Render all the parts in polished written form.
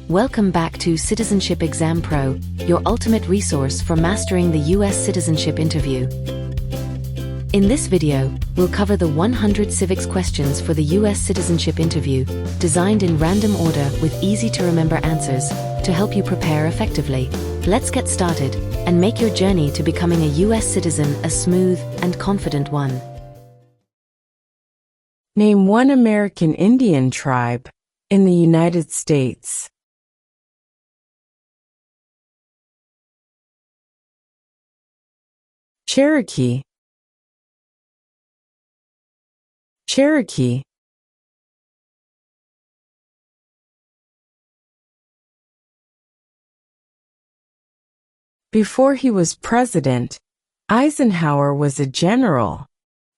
Welcome back to Citizenship Exam Pro, your ultimate resource for mastering the U.S. citizenship interview. In this video, we'll cover the 100 civics questions for the U.S. citizenship interview, designed in random order with easy-to-remember answers, to help you prepare effectively. Let's get started, and make your journey to becoming a U.S. citizen a smooth and confident one. Name one American Indian tribe in the United States. Cherokee. Cherokee. Before he was president, Eisenhower was a general.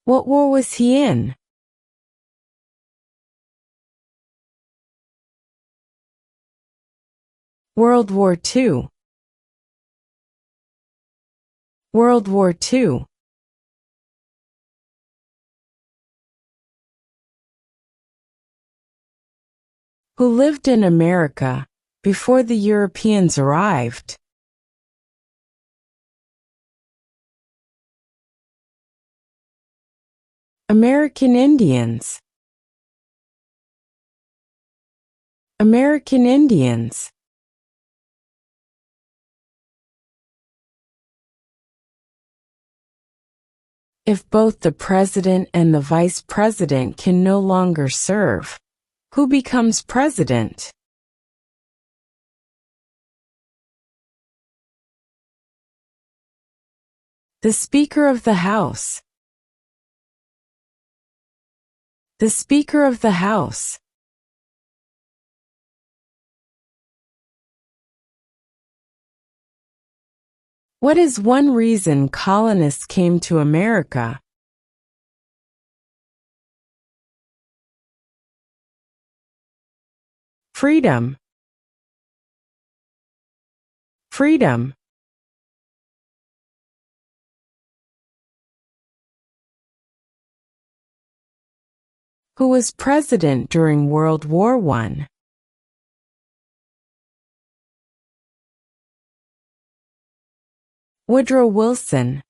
What war was he in? World War II. World War II. Who lived in America before the Europeans arrived? American Indians. American Indians. If both the president and the vice president can no longer serve, who becomes president? The Speaker of the House. The Speaker of the House. What is one reason colonists came to America? Freedom. Freedom. Who was president during World War I? Woodrow Wilson.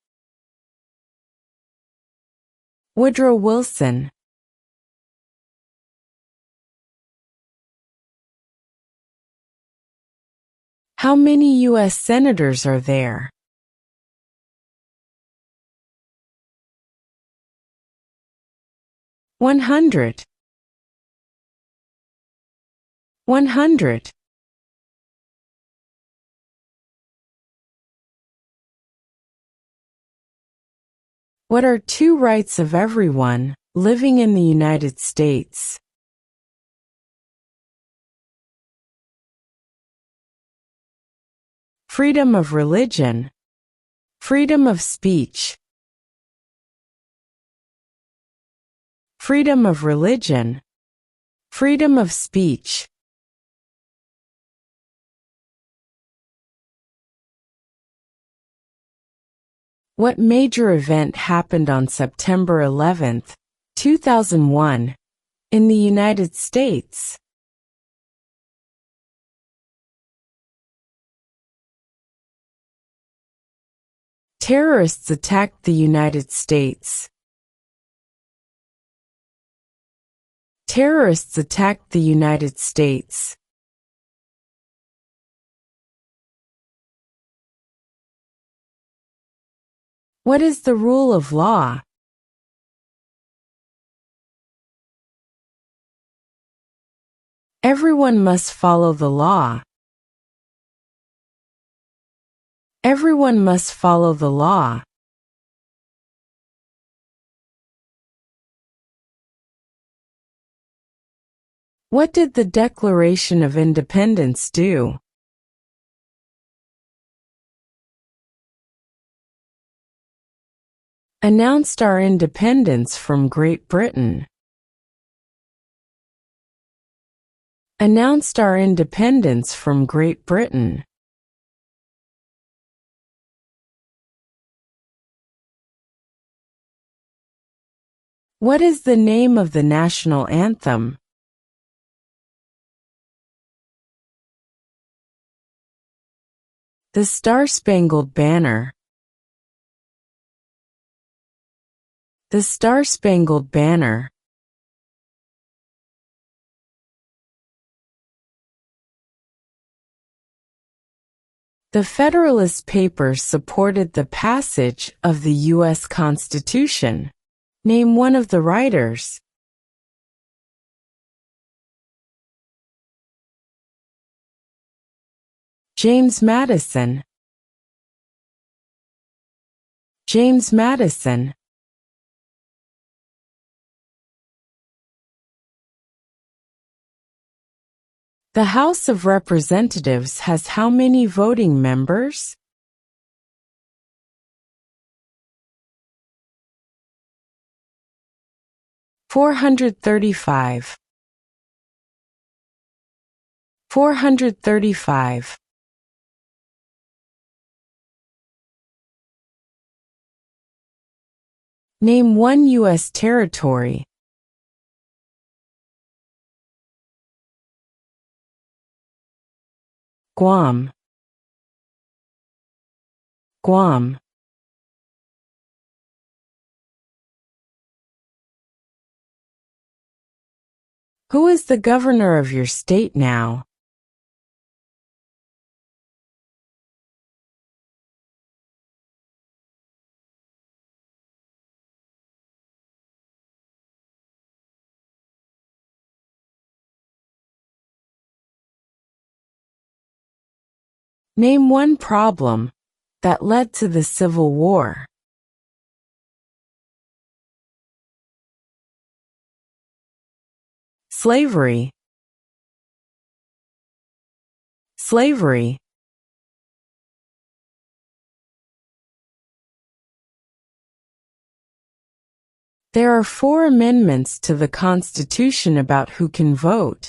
Woodrow Wilson. How many U.S. senators are there? $100. 100. What are two rights of everyone living in the United States? Freedom of religion. Freedom of speech. Freedom of religion. Freedom of speech. What major event happened on September 11, 2001, in the United States? Terrorists attacked the United States. Terrorists attacked the United States. What is the rule of law? Everyone must follow the law. Everyone must follow the law. What did the Declaration of Independence do? Announced our independence from Great Britain. Announced our independence from Great Britain. What is the name of the national anthem? The Star-Spangled Banner. The Star-Spangled Banner. The Federalist Papers supported the passage of the U.S. Constitution. Name one of the writers. James Madison. James Madison. The House of Representatives has how many voting members? $435. 435. Name one U.S. territory. Guam. Guam. Who is the governor of your state now? Name one problem that led to the Civil War. Slavery. Slavery. There are 4 amendments to the Constitution about who can vote.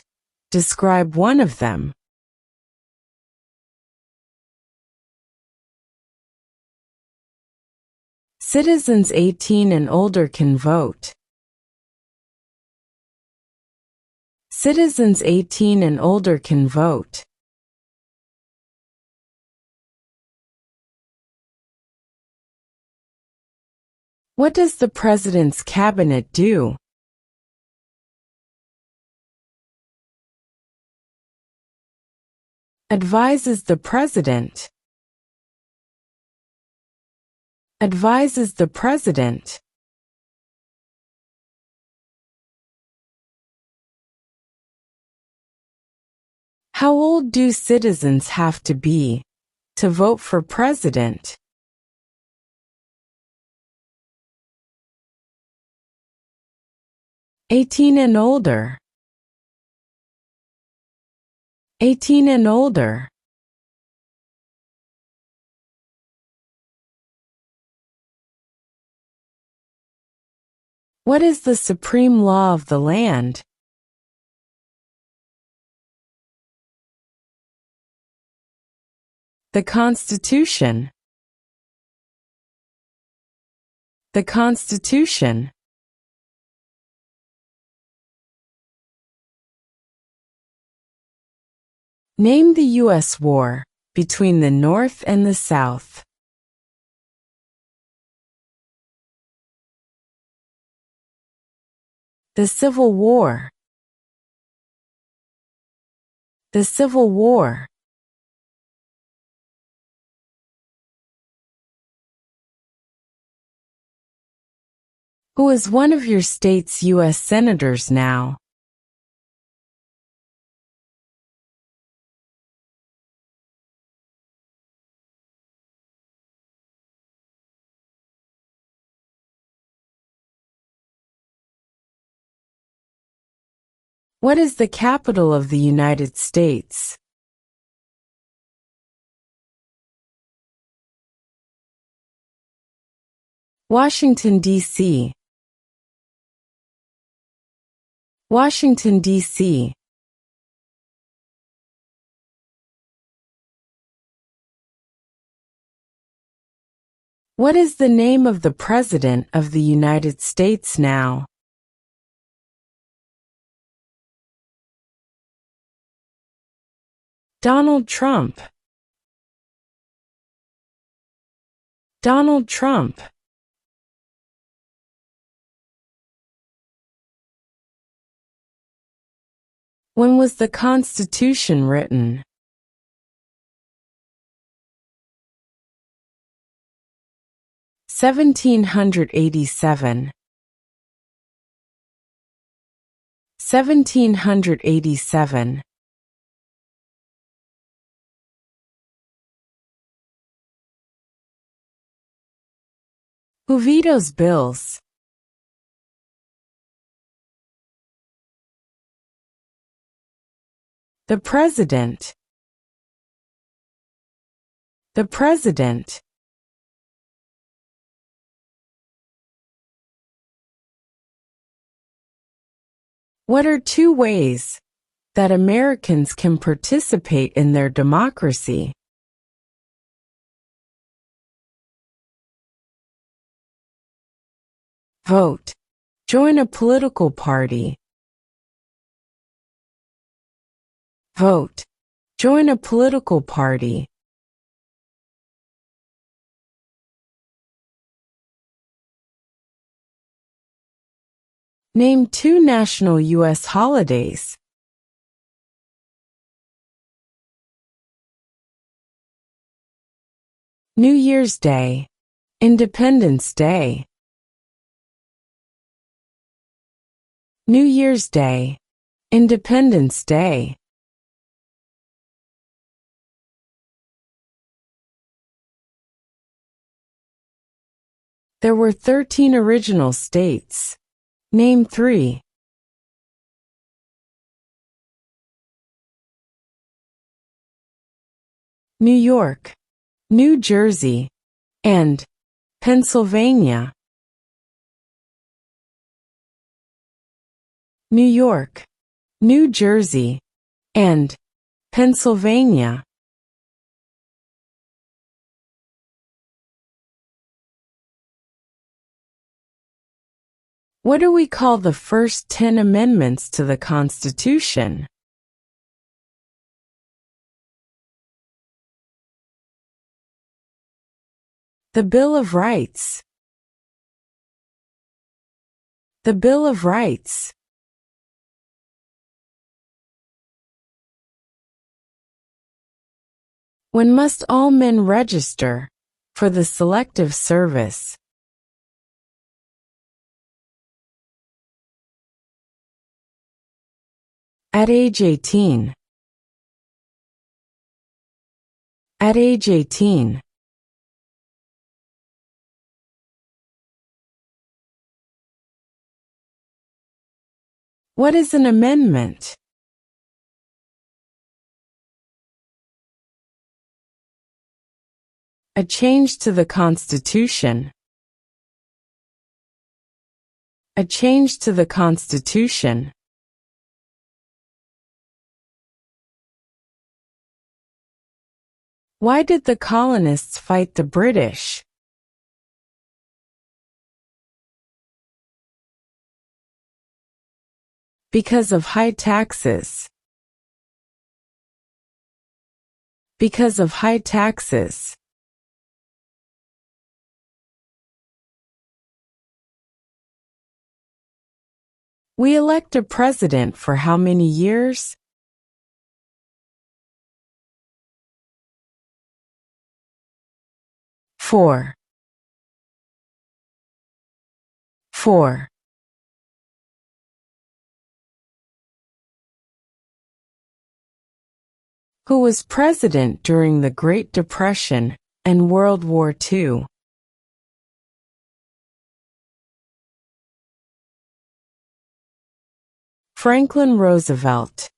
Describe one of them. Citizens 18 and older can vote. Citizens 18 and older can vote. What does the President's Cabinet do? Advises the President. Advises the President. How old do citizens have to be to vote for president? "18 and older." 18 and older. What is the supreme law of the land? The Constitution. The Constitution. Name the U.S. war between the North and the South. The Civil War. The Civil War. Who is one of your state's U.S. senators now? What is the capital of the United States? Washington, D.C. Washington, D.C. What is the name of the President of the United States now? Donald Trump. Donald Trump. When was the Constitution written? (1787). 1787. Who vetoes bills? The President. The President. What are two ways that Americans can participate in their democracy? Vote. Join a political party. Vote. Join a political party. Name two national U.S. holidays. New Year's Day. Independence Day. New Year's Day. Independence Day. There were 13 original states. Name three. New York, New Jersey, and Pennsylvania. New York, New Jersey, and Pennsylvania. What do we call the first 10 amendments to the Constitution? The Bill of Rights. The Bill of Rights. When must all men register for the Selective Service? At age 18. At age 18. What is an amendment? A change to the Constitution. A change to the Constitution. Why did the colonists fight the British? Because of high taxes. Because of high taxes. We elect a president for how many years? Four. Who was president during the Great Depression and World War II? Franklin Roosevelt.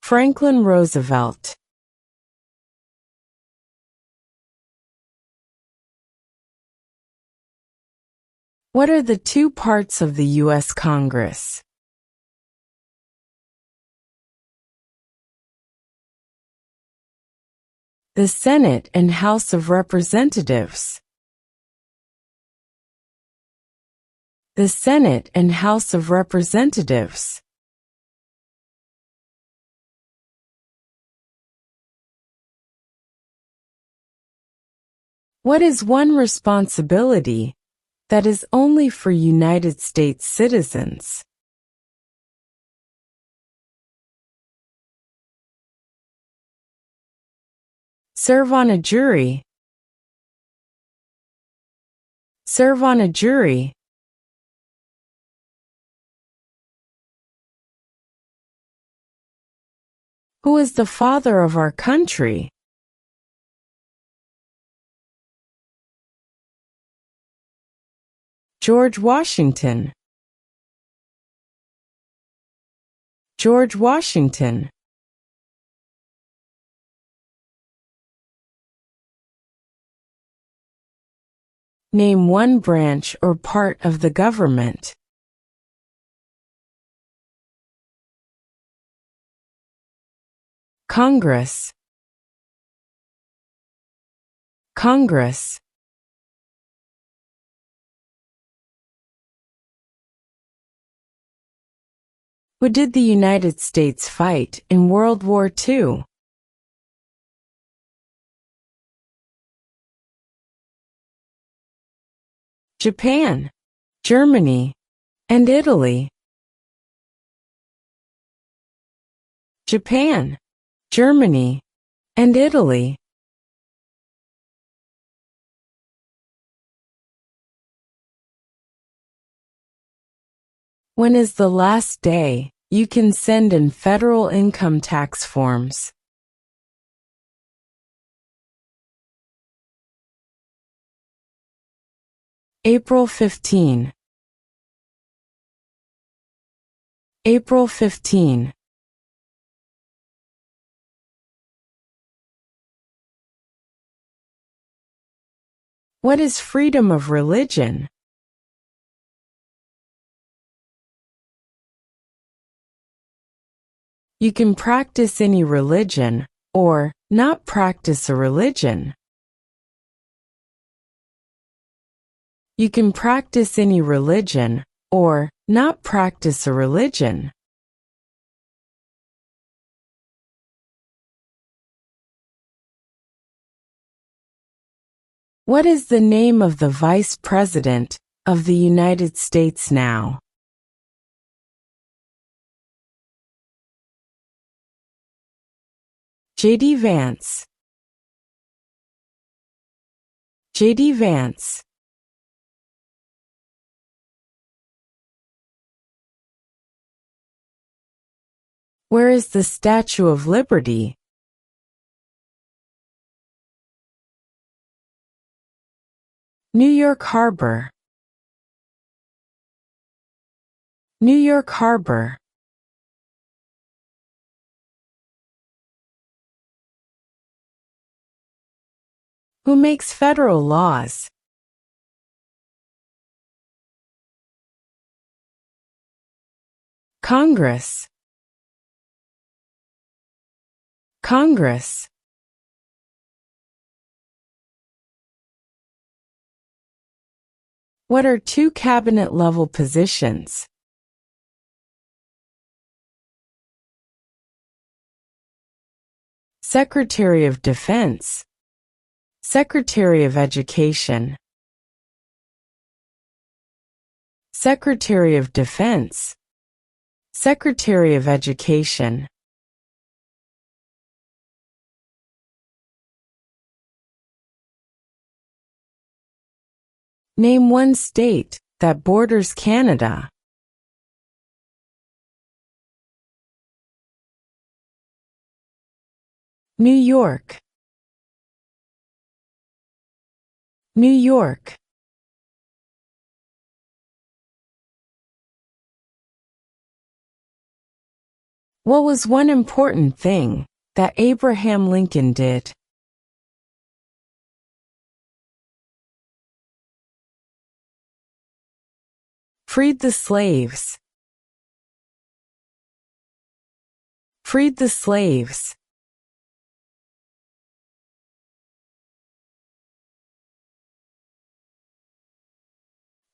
Franklin Roosevelt. What are the two parts of the U.S. Congress? The Senate and House of Representatives. The Senate and House of Representatives. What is one responsibility that is only for United States citizens? Serve on a jury. Serve on a jury. Who is the father of our country? George Washington. George Washington. Name one branch or part of the government. Congress. Congress. Who did the United States fight in World War II? Japan, Germany, and Italy. Japan, Germany, and Italy. When is the last day you can send in federal income tax forms? April 15. April 15. What is freedom of religion? You can practice any religion, or not practice a religion. You can practice any religion, or not practice a religion. What is the name of the Vice President of the United States now? J.D. Vance. J.D. Vance. Where is the Statue of Liberty? New York Harbor. New York Harbor. Who makes federal laws? Congress. Congress. What are two cabinet-level positions? Secretary of Defense. Secretary of Education. Secretary of Defense. Secretary of Education. Name one state that borders Canada. New York. New York. What was one important thing that Abraham Lincoln did? Freed the slaves. Freed the slaves.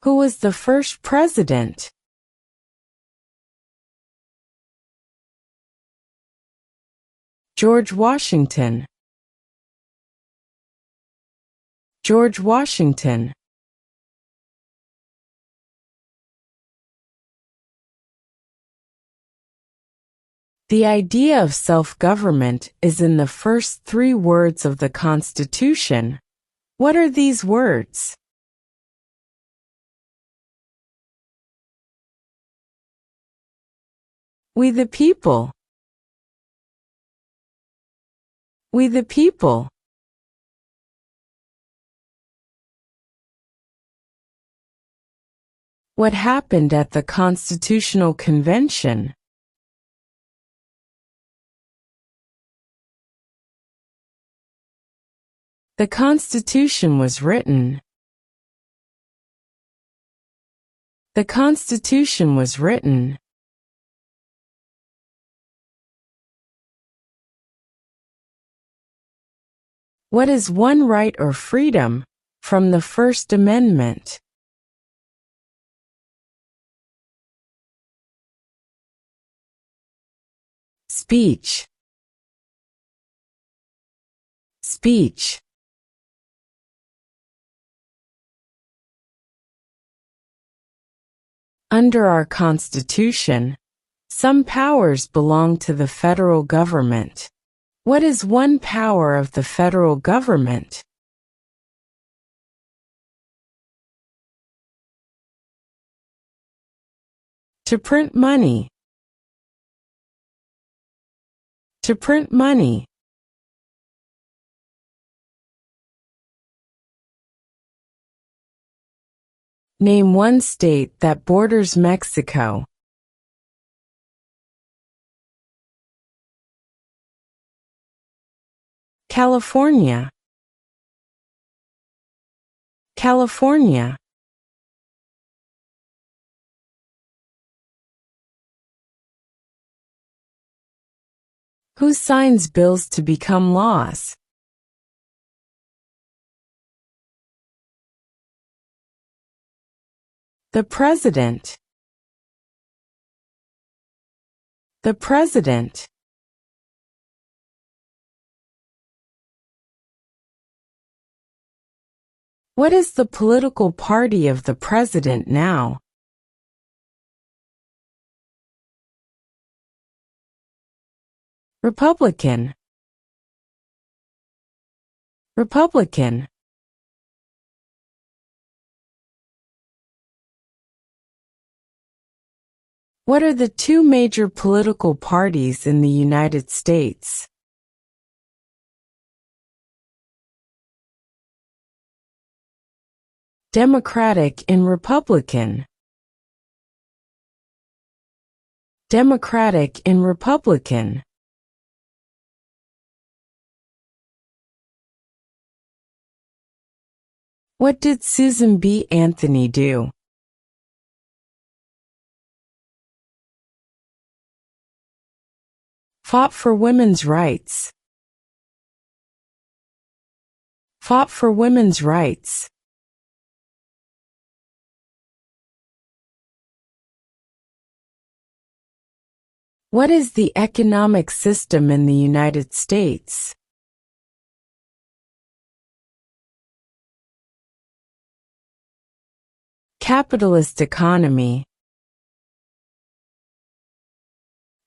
Who was the first president? George Washington. George Washington. The idea of self-government is in the first 3 words of the Constitution. What are these words? We the people. We the people. What happened at the Constitutional Convention? The Constitution was written. The Constitution was written. What is one right or freedom from the First Amendment? Speech. Speech. Under our Constitution, some powers belong to the federal government. What is one power of the federal government? To print money. To print money. Name one state that borders Mexico. California. California. Who signs bills to become laws? The President. The President. What is the political party of the President now? Republican. Republican. What are the 2 major political parties in the United States? Democratic and Republican. Democratic and Republican. What did Susan B. Anthony do? Fought for women's rights. Fought for women's rights. What is the economic system in the United States? Capitalist economy.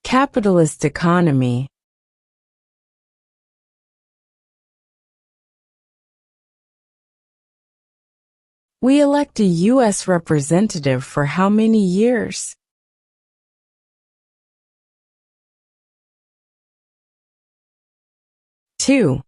Capitalist economy. We elect a U.S. representative for how many years? Two.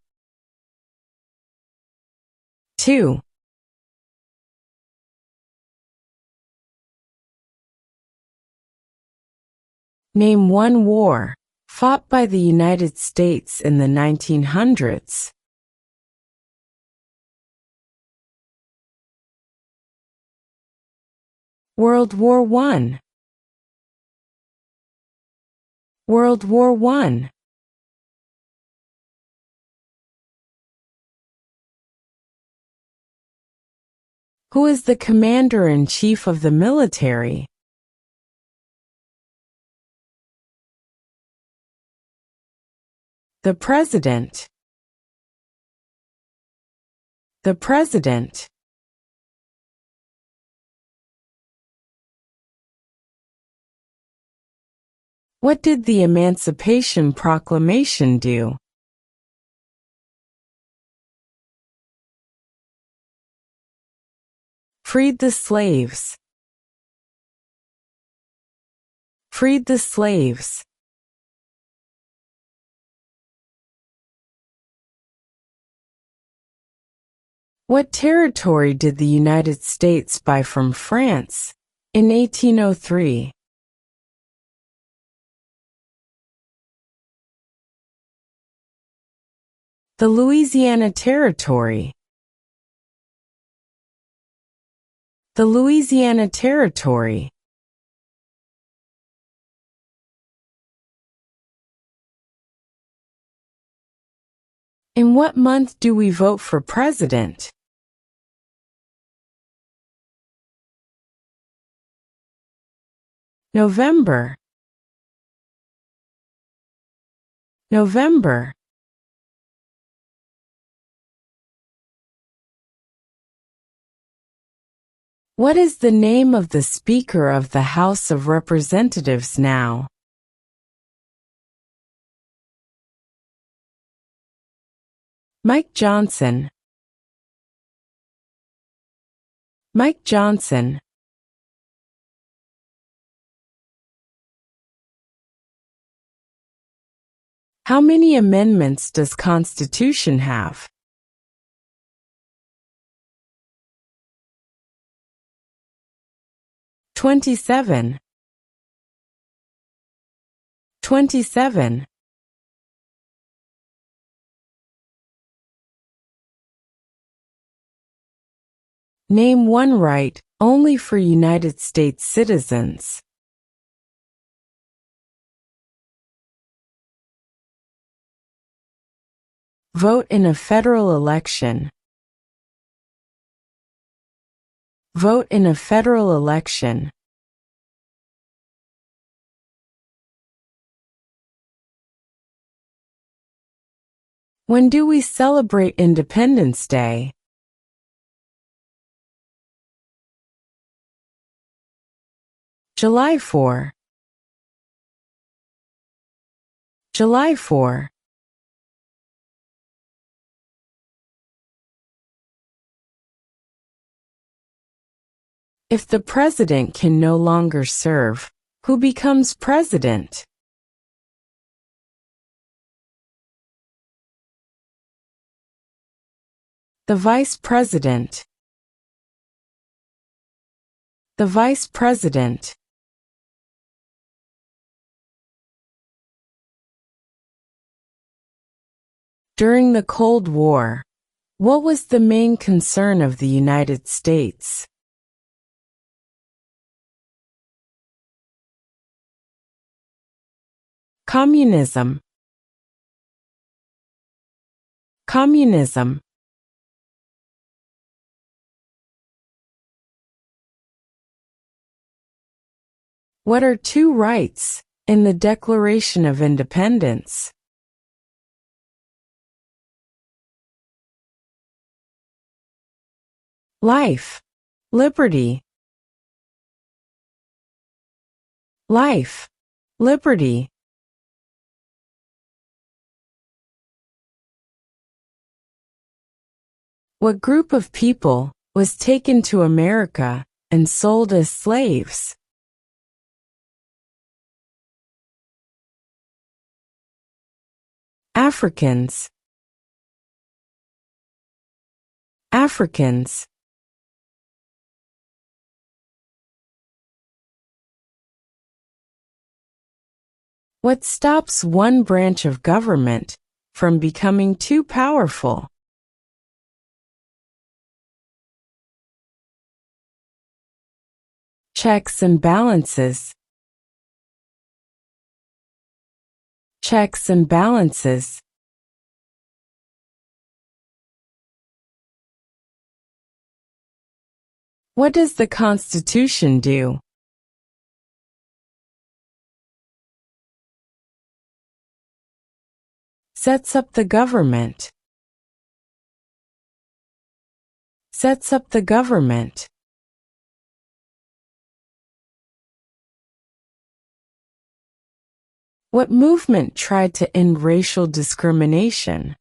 Name one war fought by the United States in the 1900s. World War I. World War I. Who is the commander-in-chief of the military? The President. The President. What did the Emancipation Proclamation do? Freed the slaves. Freed the slaves. What territory did the United States buy from France in 1803? The Louisiana Territory. The Louisiana Territory. In what month do we vote for president? November. November. What is the name of the Speaker of the House of Representatives now? Mike Johnson. Mike Johnson. How many amendments does Constitution have? 27. 27. Name one right only for United States citizens. Vote in a federal election. Vote in a federal election. When do we celebrate Independence Day? July 4. July 4. If the president can no longer serve, who becomes president? The vice president. The vice president. During the Cold War, what was the main concern of the United States? Communism. Communism. What are two rights in the Declaration of Independence? Life. Liberty. Life. Liberty. What group of people was taken to America and sold as slaves? Africans. Africans. What stops one branch of government from becoming too powerful? Checks and balances. Checks and balances. What does the Constitution do? Sets up the government. Sets up the government. What movement tried to end racial discrimination?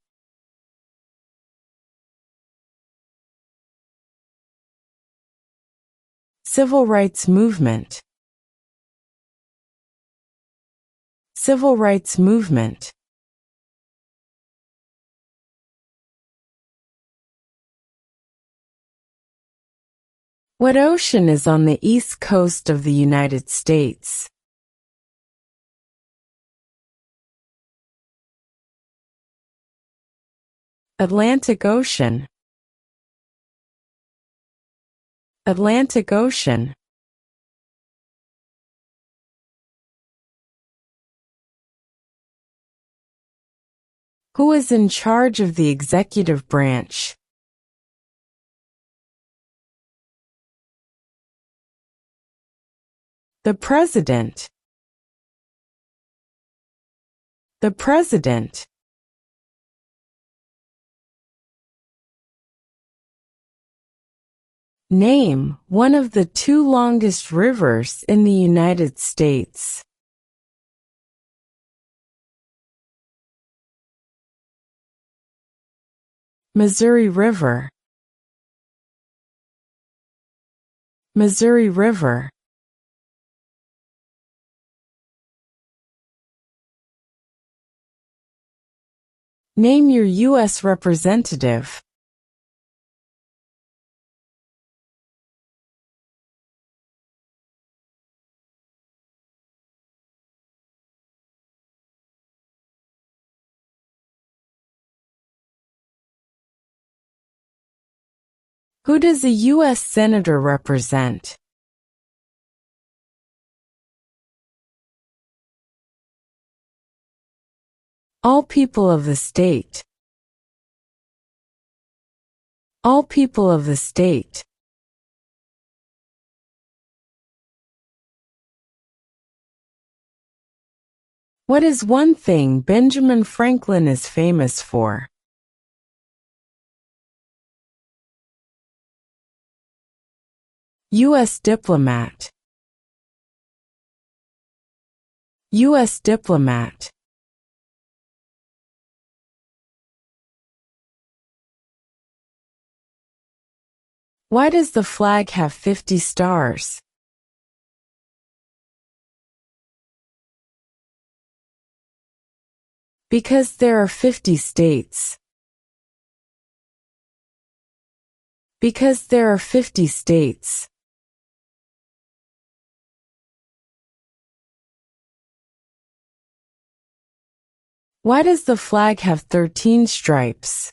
Civil rights movement. Civil rights movement. What ocean is on the east coast of the United States? Atlantic Ocean. Atlantic Ocean. Who is in charge of the executive branch? The President. The President. Name one of the two longest rivers in the United States. Missouri River. Missouri River. Name your U.S. representative. Who does a U.S. Senator represent? All people of the state. All people of the state. What is one thing Benjamin Franklin is famous for? U.S. diplomat. U.S. diplomat. Why does the flag have 50 stars? Because there are 50 states. Because there are 50 states. Why does the flag have 13 stripes?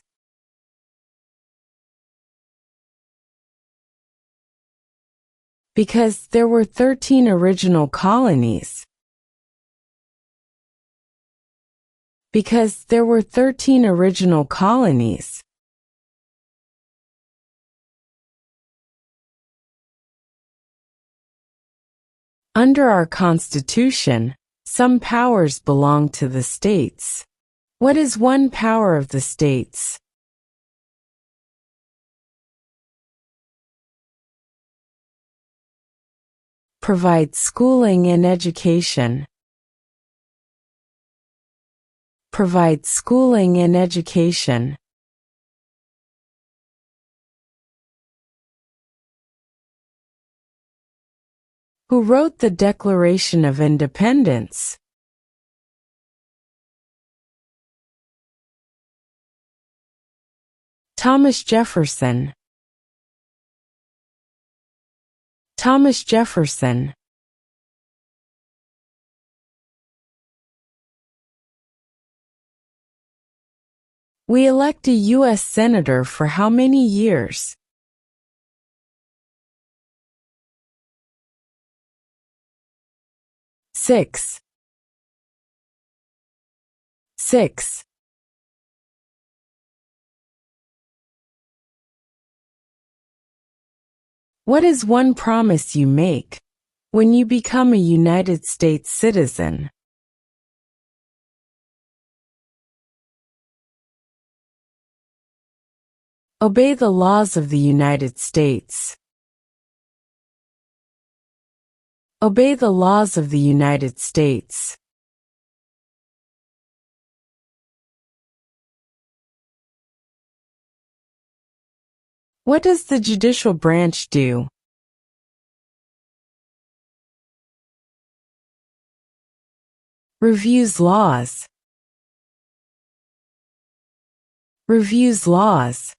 Because there were 13 original colonies. Because there were 13 original colonies. Under our Constitution, some powers belong to the states. What is one power of the states? Provide schooling and education. Provide schooling and education. Who wrote the Declaration of Independence? Thomas Jefferson. Thomas Jefferson. We elect a U.S. Senator for how many years? 6. 6. What is one promise you make when you become a United States citizen? Obey the laws of the United States. Obey the laws of the United States. What does the judicial branch do? Reviews laws. Reviews laws.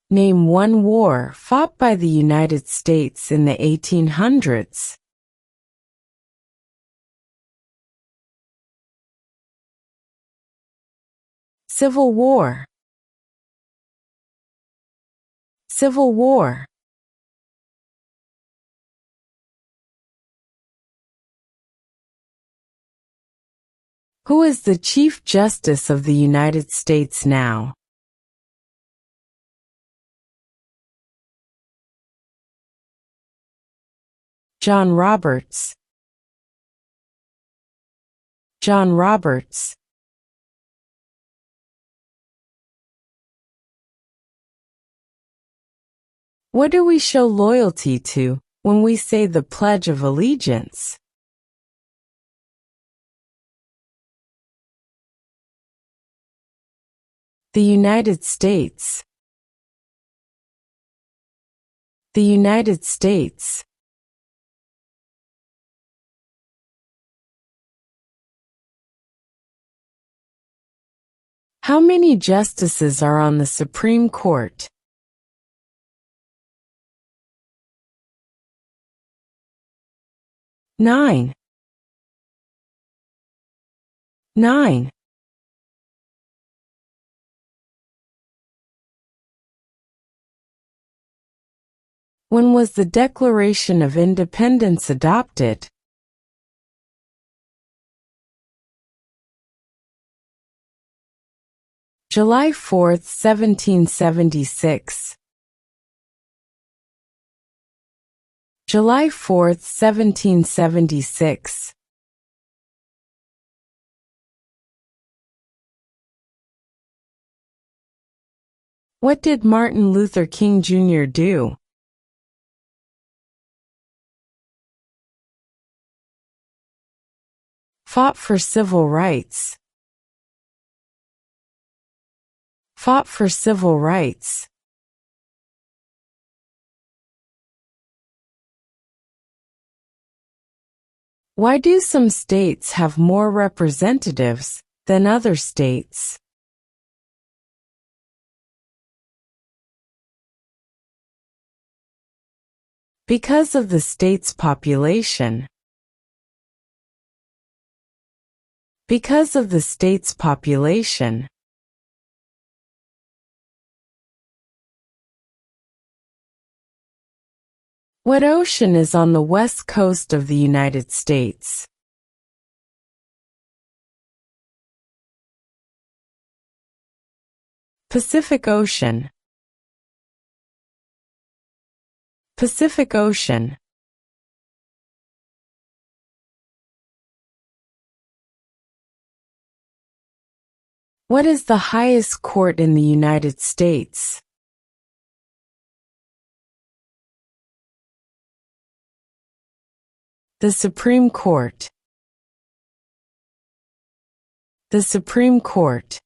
Name one war fought by the United States in the 1800s. Civil War. Civil War. Who is the Chief Justice of the United States now? John Roberts. John Roberts. What do we show loyalty to when we say the Pledge of Allegiance? The United States. The United States. How many justices are on the Supreme Court? 9. 9. When was the Declaration of Independence adopted? July 4, 1776. July 4, 1776. What did Martin Luther King Jr. do? Fought for civil rights. Fought for civil rights. Why do some states have more representatives than other states? Because of the state's population. Because of the state's population. What ocean is on the west coast of the United States? Pacific Ocean. Pacific Ocean. What is the highest court in the United States? The Supreme Court. The Supreme Court.